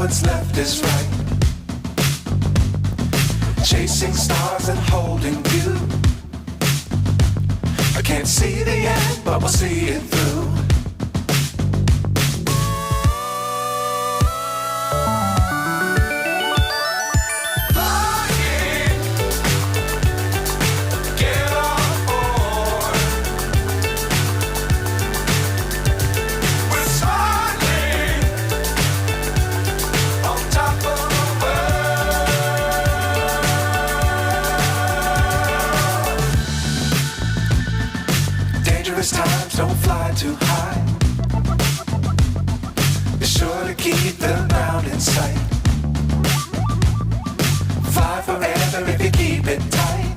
what's left is right. Chasing stars and holding you. I can't see the end, but we'll see it through. Times don't fly too high. Be sure to keep the ground in sight. Fly forever if you keep it tight.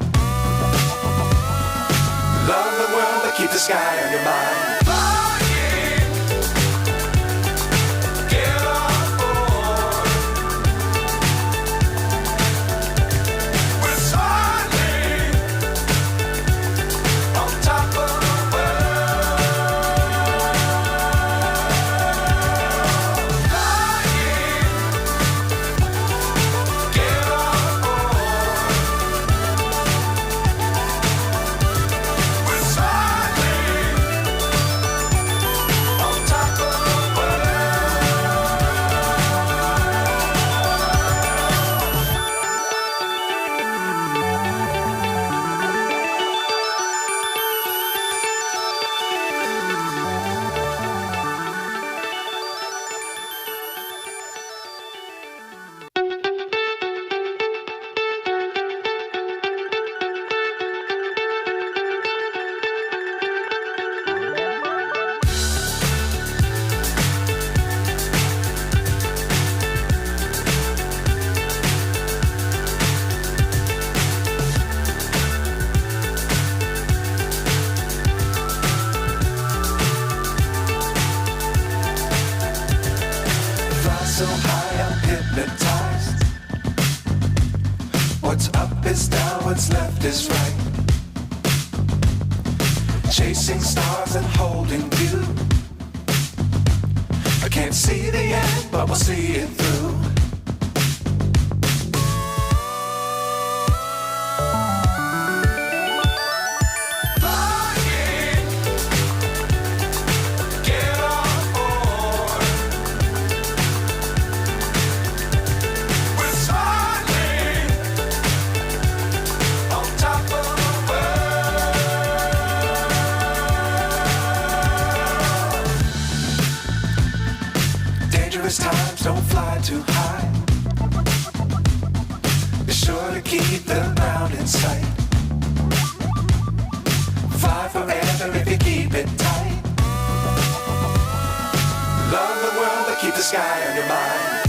Love the world but keep the sky on your mind. So high I'm hypnotized. What's up is down, what's left is right. Chasing stars and holding you. I can't see the end, but we'll see it through. Times don't fly too high. Be sure to keep the ground in sight. Fly forever if you keep it tight. Love the world but keep the sky on your mind.